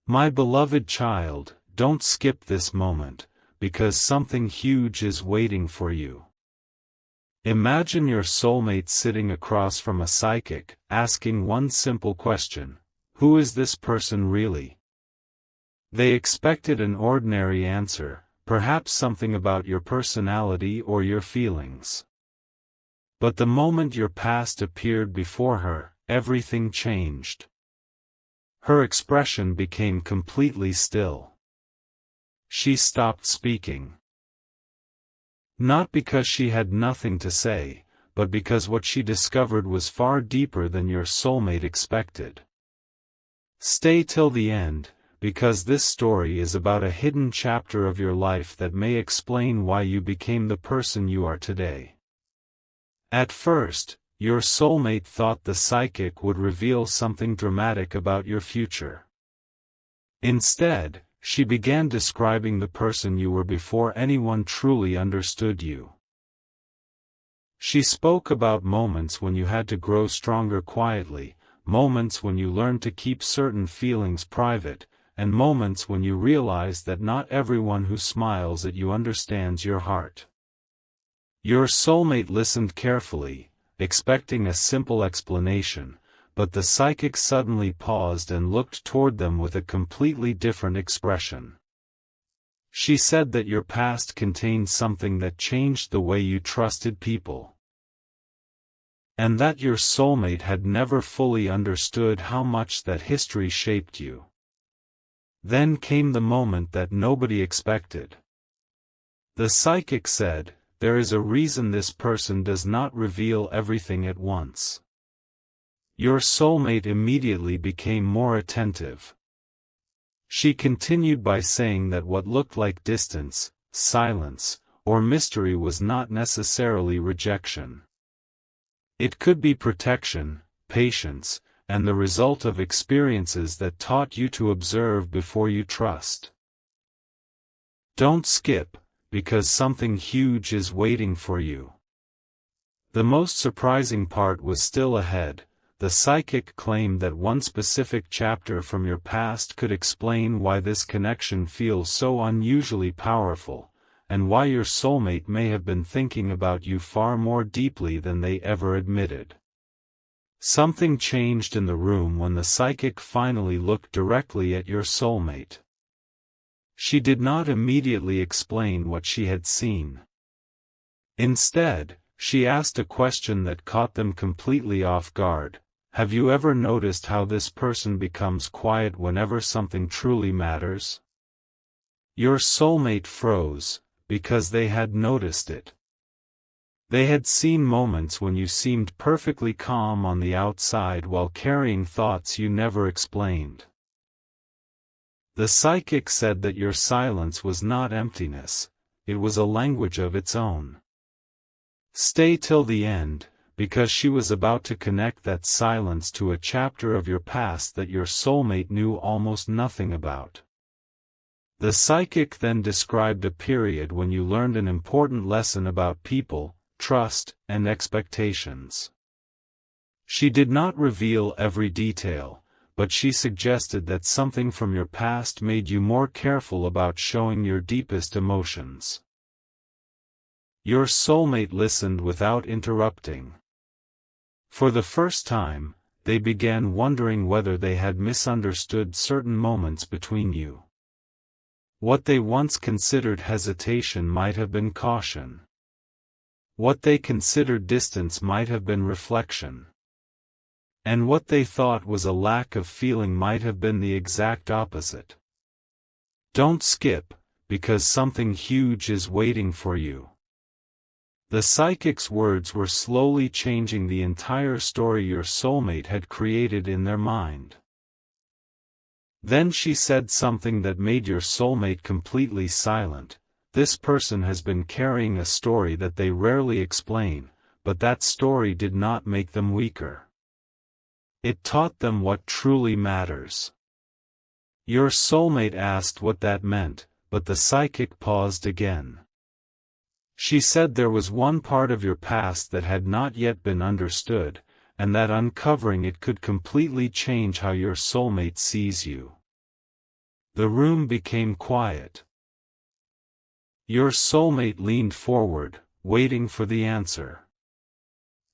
My beloved child, don't skip this moment, because something huge is waiting for you. Imagine your soulmate sitting across from a psychic, asking one simple question: who is this person really? They expected an ordinary answer, perhaps something about your personality or your feelings. But the moment your past appeared before her, everything changed. Her expression became completely still. She stopped speaking. Not because she had nothing to say, but because what she discovered was far deeper than your soulmate expected. Stay till the end, because this story is about a hidden chapter of your life that may explain why you became the person you are today. At first, your soulmate thought the psychic would reveal something dramatic about your future. Instead, she began describing the person you were before anyone truly understood you. She spoke about moments when you had to grow stronger quietly, moments when you learned to keep certain feelings private, and moments when you realized that not everyone who smiles at you understands your heart. Your soulmate listened carefully, expecting a simple explanation, but the psychic suddenly paused and looked toward them with a completely different expression. She said that your past contained something that changed the way you trusted people, and that your soulmate had never fully understood how much that history shaped you. Then came the moment that nobody expected. The psychic said, "There is a reason this person does not reveal everything at once." Your soulmate immediately became more attentive. She continued by saying that what looked like distance, silence, or mystery was not necessarily rejection. It could be protection, patience, and the result of experiences that taught you to observe before you trust. Don't skip, because something huge is waiting for you. The most surprising part was still ahead. The psychic claimed that one specific chapter from your past could explain why this connection feels so unusually powerful, and why your soulmate may have been thinking about you far more deeply than they ever admitted. Something changed in the room when the psychic finally looked directly at your soulmate. She did not immediately explain what she had seen. Instead, she asked a question that caught them completely off guard. Have you ever noticed how this person becomes quiet whenever something truly matters? Your soulmate froze, because they had noticed it. They had seen moments when you seemed perfectly calm on the outside while carrying thoughts you never explained. The psychic said that your silence was not emptiness, it was a language of its own. Stay till the end, because she was about to connect that silence to a chapter of your past that your soulmate knew almost nothing about. The psychic then described a period when you learned an important lesson about people, trust, and expectations. She did not reveal every detail, but she suggested that something from your past made you more careful about showing your deepest emotions. Your soulmate listened without interrupting. For the first time, they began wondering whether they had misunderstood certain moments between you. What they once considered hesitation might have been caution. What they considered distance might have been reflection. And what they thought was a lack of feeling might have been the exact opposite. Don't skip, because something huge is waiting for you. The psychic's words were slowly changing the entire story your soulmate had created in their mind. Then she said something that made your soulmate completely silent. This person has been carrying a story that they rarely explain, but that story did not make them weaker. It taught them what truly matters. Your soulmate asked what that meant, but the psychic paused again. She said there was one part of your past that had not yet been understood, and that uncovering it could completely change how your soulmate sees you. The room became quiet. Your soulmate leaned forward, waiting for the answer.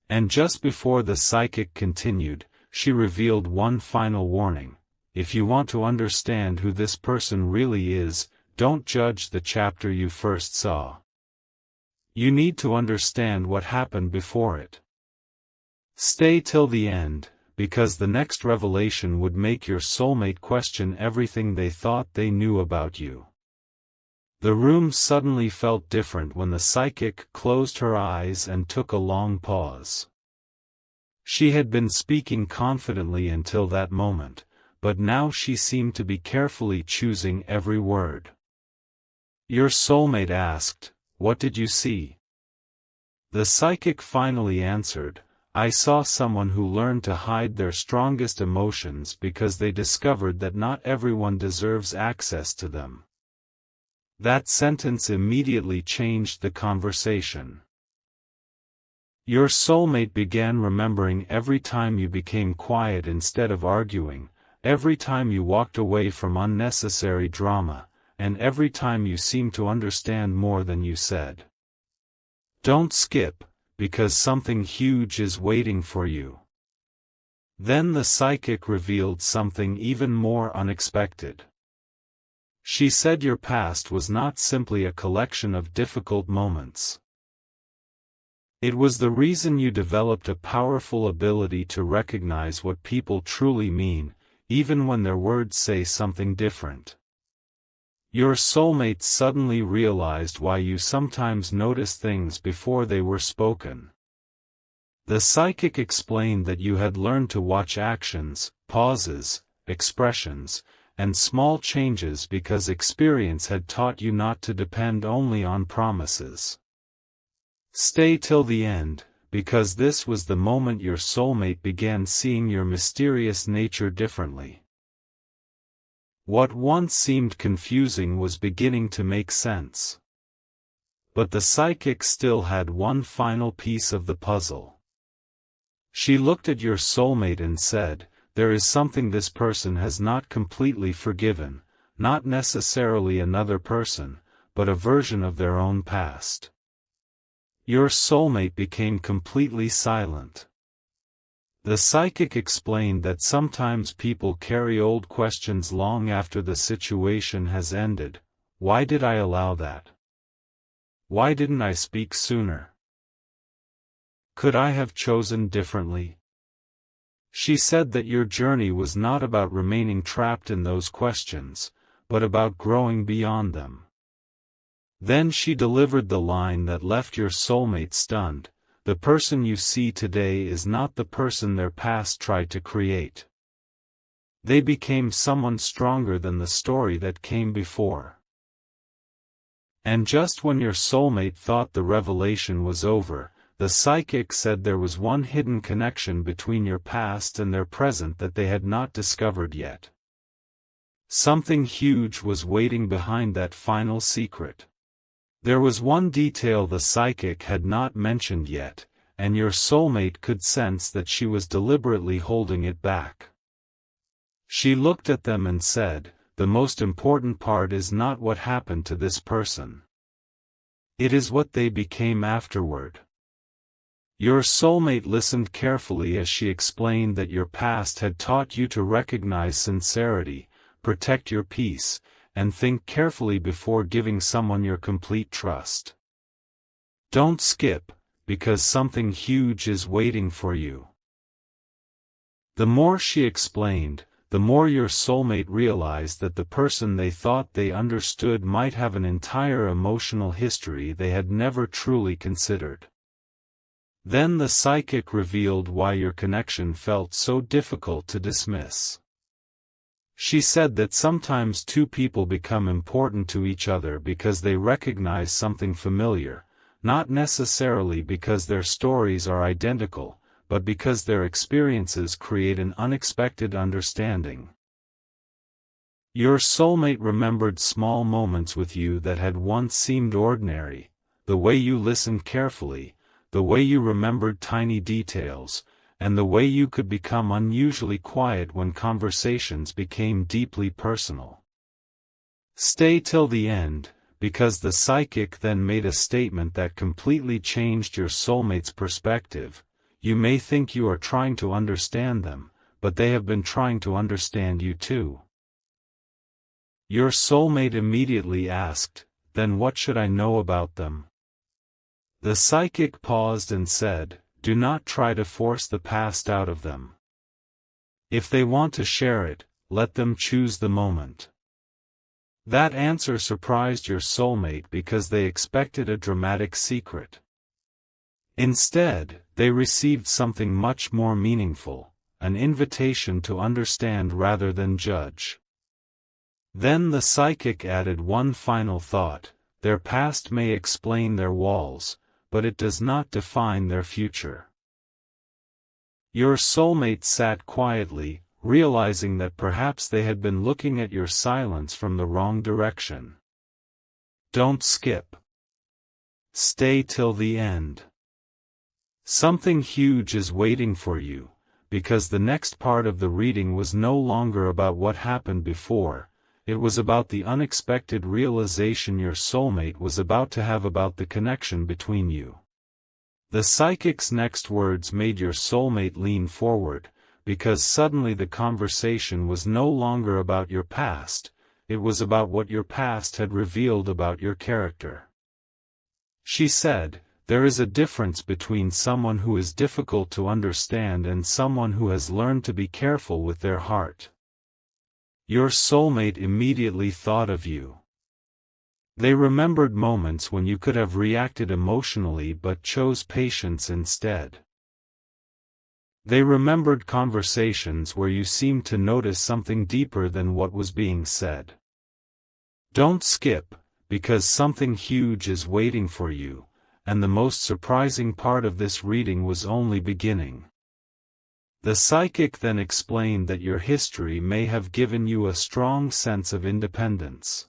And just before the psychic continued, she revealed one final warning. If you want to understand who this person really is, don't judge the chapter you first saw. You need to understand what happened before it. Stay till the end, because the next revelation would make your soulmate question everything they thought they knew about you. The room suddenly felt different when the psychic closed her eyes and took a long pause. She had been speaking confidently until that moment, but now she seemed to be carefully choosing every word. Your soulmate asked, "What did you see?" The psychic finally answered, "I saw someone who learned to hide their strongest emotions because they discovered that not everyone deserves access to them." That sentence immediately changed the conversation. Your soulmate began remembering every time you became quiet instead of arguing, every time you walked away from unnecessary drama, and every time you seemed to understand more than you said. Don't skip, because something huge is waiting for you. Then the psychic revealed something even more unexpected. She said your past was not simply a collection of difficult moments. It was the reason you developed a powerful ability to recognize what people truly mean, even when their words say something different. Your soulmate suddenly realized why you sometimes notice things before they were spoken. The psychic explained that you had learned to watch actions, pauses, expressions, and small changes because experience had taught you not to depend only on promises. Stay till the end, because this was the moment your soulmate began seeing your mysterious nature differently. What once seemed confusing was beginning to make sense. But the psychic still had one final piece of the puzzle. She looked at your soulmate and said, "There is something this person has not completely forgiven, not necessarily another person, but a version of their own past." Your soulmate became completely silent. The psychic explained that sometimes people carry old questions long after the situation has ended. Why did I allow that? Why didn't I speak sooner? Could I have chosen differently? She said that your journey was not about remaining trapped in those questions, but about growing beyond them. Then she delivered the line that left your soulmate stunned. The person you see today is not the person their past tried to create. They became someone stronger than the story that came before. And just when your soulmate thought the revelation was over, the psychic said there was one hidden connection between your past and their present that they had not discovered yet. Something huge was waiting behind that final secret. There was one detail the psychic had not mentioned yet, and your soulmate could sense that she was deliberately holding it back. She looked at them and said, "The most important part is not what happened to this person. It is what they became afterward." Your soulmate listened carefully as she explained that your past had taught you to recognize sincerity, protect your peace, and think carefully before giving someone your complete trust. Don't skip, because something huge is waiting for you. The more she explained, the more your soulmate realized that the person they thought they understood might have an entire emotional history they had never truly considered. Then the psychic revealed why your connection felt so difficult to dismiss. She said that sometimes two people become important to each other because they recognize something familiar, not necessarily because their stories are identical, but because their experiences create an unexpected understanding. Your soulmate remembered small moments with you that had once seemed ordinary, the way you listened carefully, the way you remembered tiny details, and the way you could become unusually quiet when conversations became deeply personal. Stay till the end, because the psychic then made a statement that completely changed your soulmate's perspective. You may think you are trying to understand them, but they have been trying to understand you too. Your soulmate immediately asked, "Then what should I know about them?" The psychic paused and said, "Do not try to force the past out of them. If they want to share it, let them choose the moment." That answer surprised your soulmate because they expected a dramatic secret. Instead, they received something much more meaningful, an invitation to understand rather than judge. Then the psychic added one final thought: their past may explain their walls, but it does not define their future. Your soulmate sat quietly, realizing that perhaps they had been looking at your silence from the wrong direction. Don't skip. Stay till the end. Something huge is waiting for you, because the next part of the reading was no longer about what happened before. It was about the unexpected realization your soulmate was about to have about the connection between you. The psychic's next words made your soulmate lean forward, because suddenly the conversation was no longer about your past, it was about what your past had revealed about your character. She said, "There is a difference between someone who is difficult to understand and someone who has learned to be careful with their heart." Your soulmate immediately thought of you. They remembered moments when you could have reacted emotionally but chose patience instead. They remembered conversations where you seemed to notice something deeper than what was being said. Don't skip, because something huge is waiting for you, and the most surprising part of this reading was only beginning. The psychic then explained that your history may have given you a strong sense of independence.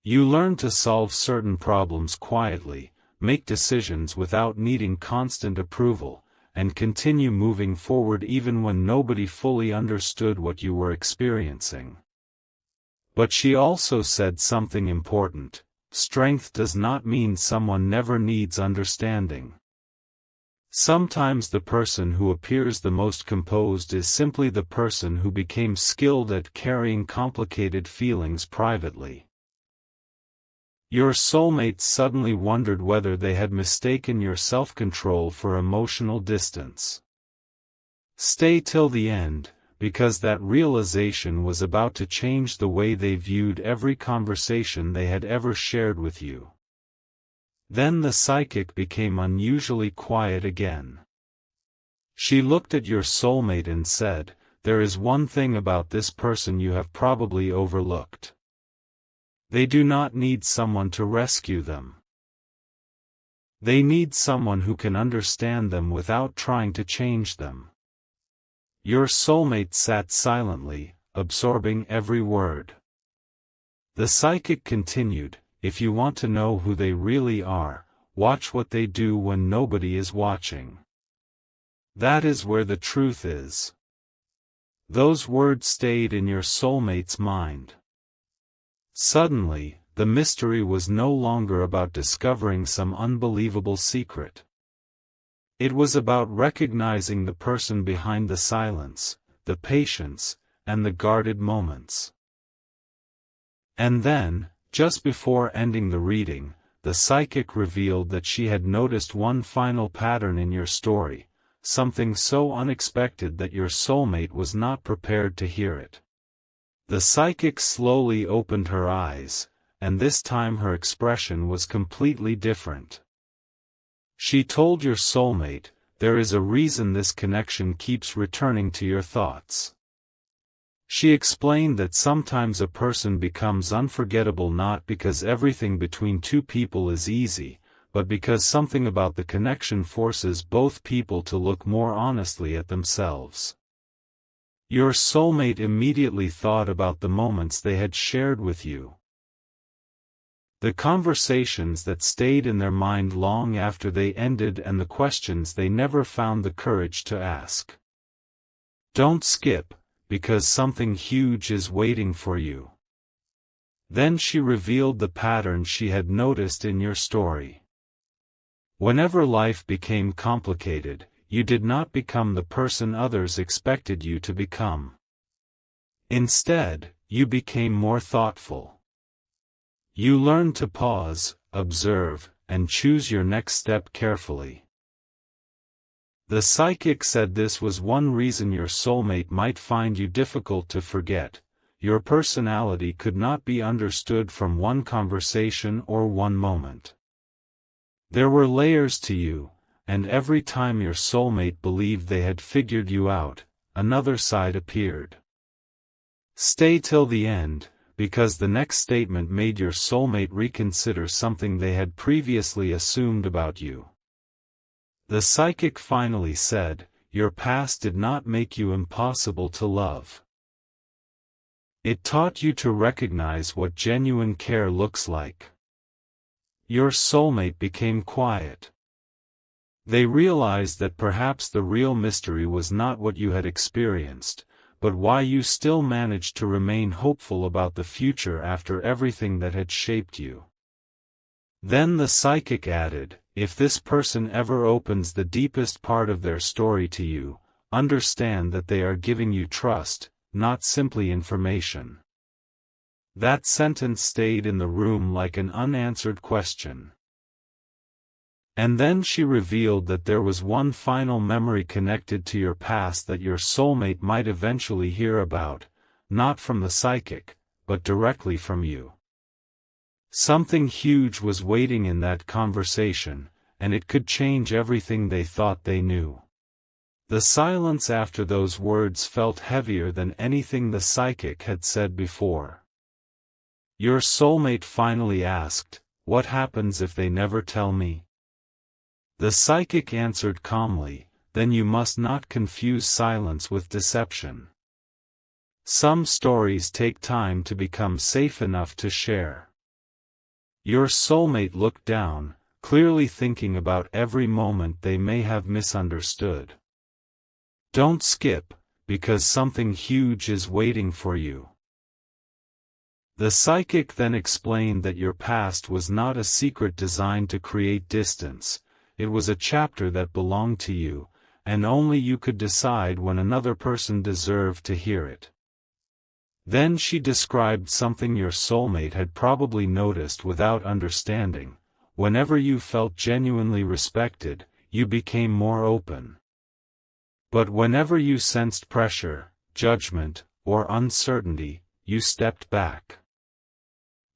You learned to solve certain problems quietly, make decisions without needing constant approval, and continue moving forward even when nobody fully understood what you were experiencing. But she also said something important: strength does not mean someone never needs understanding. Sometimes the person who appears the most composed is simply the person who became skilled at carrying complicated feelings privately. Your soulmate suddenly wondered whether they had mistaken your self-control for emotional distance. Stay till the end, because that realization was about to change the way they viewed every conversation they had ever shared with you. Then the psychic became unusually quiet again. She looked at your soulmate and said, "There is one thing about this person you have probably overlooked. They do not need someone to rescue them. They need someone who can understand them without trying to change them." Your soulmate sat silently, absorbing every word. The psychic continued, "If you want to know who they really are, watch what they do when nobody is watching. That is where the truth is." Those words stayed in your soulmate's mind. Suddenly, the mystery was no longer about discovering some unbelievable secret. It was about recognizing the person behind the silence, the patience, and the guarded moments. And then, just before ending the reading, the psychic revealed that she had noticed one final pattern in your story, something so unexpected that your soulmate was not prepared to hear it. The psychic slowly opened her eyes, and this time her expression was completely different. She told your soulmate, "There is a reason this connection keeps returning to your thoughts." She explained that sometimes a person becomes unforgettable not because everything between two people is easy, but because something about the connection forces both people to look more honestly at themselves. Your soulmate immediately thought about the moments they had shared with you. The conversations that stayed in their mind long after they ended and the questions they never found the courage to ask. Don't skip, because something huge is waiting for you. Then she revealed the pattern she had noticed in your story. Whenever life became complicated, you did not become the person others expected you to become. Instead, you became more thoughtful. You learned to pause, observe, and choose your next step carefully. The psychic said this was one reason your soulmate might find you difficult to forget. Your personality could not be understood from one conversation or one moment. There were layers to you, and every time your soulmate believed they had figured you out, another side appeared. Stay till the end, because the next statement made your soulmate reconsider something they had previously assumed about you. The psychic finally said, your past did not make you impossible to love. It taught you to recognize what genuine care looks like. Your soulmate became quiet. They realized that perhaps the real mystery was not what you had experienced, but why you still managed to remain hopeful about the future after everything that had shaped you. Then the psychic added, if this person ever opens the deepest part of their story to you, understand that they are giving you trust, not simply information. That sentence stayed in the room like an unanswered question. And then she revealed that there was one final memory connected to your past that your soulmate might eventually hear about, not from the psychic, but directly from you. Something huge was waiting in that conversation, and it could change everything they thought they knew. The silence after those words felt heavier than anything the psychic had said before. Your soulmate finally asked, what happens if they never tell me? The psychic answered calmly, then you must not confuse silence with deception. Some stories take time to become safe enough to share. Your soulmate looked down, clearly thinking about every moment they may have misunderstood. Don't skip, because something huge is waiting for you. The psychic then explained that your past was not a secret designed to create distance, it was a chapter that belonged to you, and only you could decide when another person deserved to hear it. Then she described something your soulmate had probably noticed without understanding. Whenever you felt genuinely respected, you became more open. But whenever you sensed pressure, judgment, or uncertainty, you stepped back.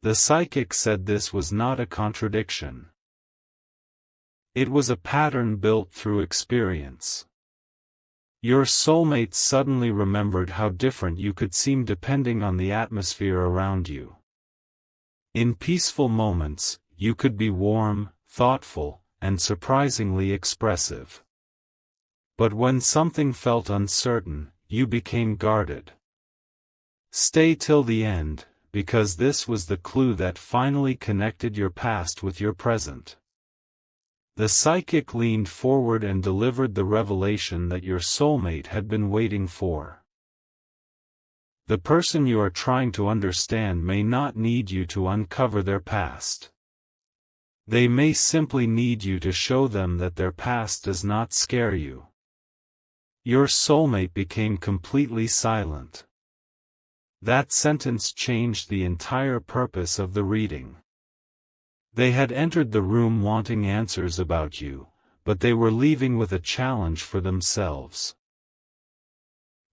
The psychic said this was not a contradiction. It was a pattern built through experience. Your soulmate suddenly remembered how different you could seem depending on the atmosphere around you. In peaceful moments, you could be warm, thoughtful, and surprisingly expressive. But when something felt uncertain, you became guarded. Stay till the end, because this was the clue that finally connected your past with your present. The psychic leaned forward and delivered the revelation that your soulmate had been waiting for. The person you are trying to understand may not need you to uncover their past. They may simply need you to show them that their past does not scare you. Your soulmate became completely silent. That sentence changed the entire purpose of the reading. They had entered the room wanting answers about you, but they were leaving with a challenge for themselves.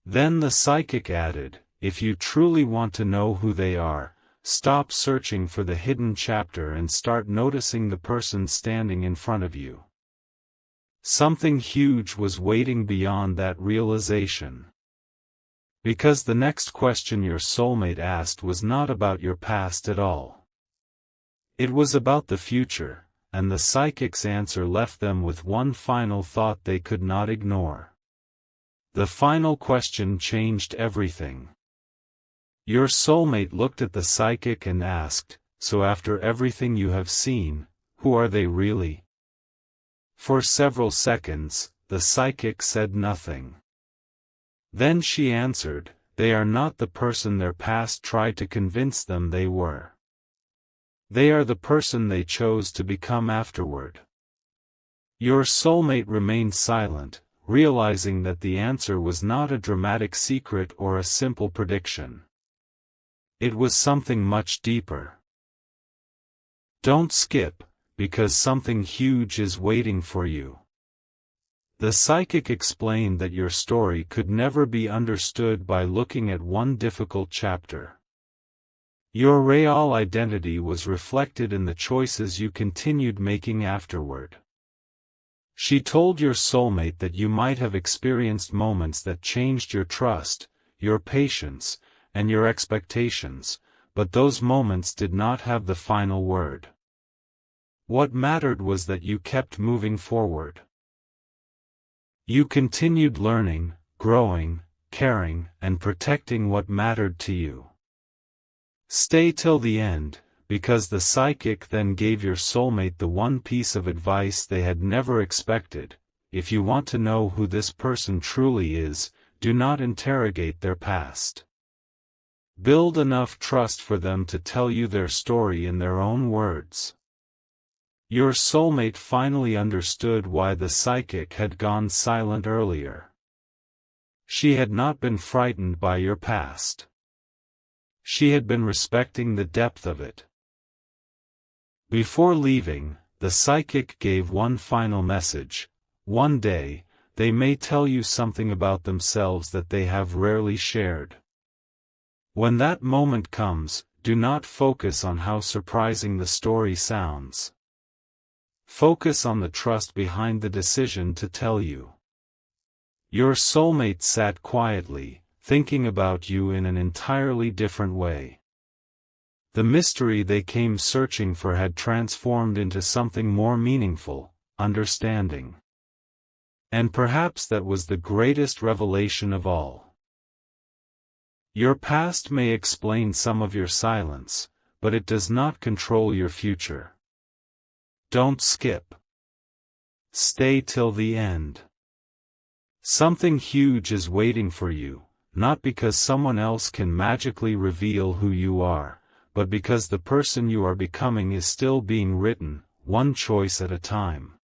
Then the psychic added, if you truly want to know who they are, stop searching for the hidden chapter and start noticing the person standing in front of you. Something huge was waiting beyond that realization. Because the next question your soulmate asked was not about your past at all. It was about the future, and the psychic's answer left them with one final thought they could not ignore. The final question changed everything. Your soulmate looked at the psychic and asked, so after everything you have seen, who are they really? For several seconds, the psychic said nothing. Then she answered, they are not the person their past tried to convince them they were. They are the person they chose to become afterward. Your soulmate remained silent, realizing that the answer was not a dramatic secret or a simple prediction. It was something much deeper. Don't skip, because something huge is waiting for you. The psychic explained that your story could never be understood by looking at one difficult chapter. Your real identity was reflected in the choices you continued making afterward. She told your soulmate that you might have experienced moments that changed your trust, your patience, and your expectations, but those moments did not have the final word. What mattered was that you kept moving forward. You continued learning, growing, caring, and protecting what mattered to you. Stay till the end, because the psychic then gave your soulmate the one piece of advice they had never expected. If you want to know who this person truly is, do not interrogate their past. Build enough trust for them to tell you their story in their own words. Your soulmate finally understood why the psychic had gone silent earlier. She had not been frightened by your past. She had been respecting the depth of it. Before leaving, the psychic gave one final message. One day, they may tell you something about themselves that they have rarely shared. When that moment comes, do not focus on how surprising the story sounds. Focus on the trust behind the decision to tell you. Your soulmate sat quietly, thinking about you in an entirely different way. The mystery they came searching for had transformed into something more meaningful, understanding. And perhaps that was the greatest revelation of all. Your past may explain some of your silence, but it does not control your future. Don't skip. Stay till the end. Something huge is waiting for you, not because someone else can magically reveal who you are, but because the person you are becoming is still being written, one choice at a time.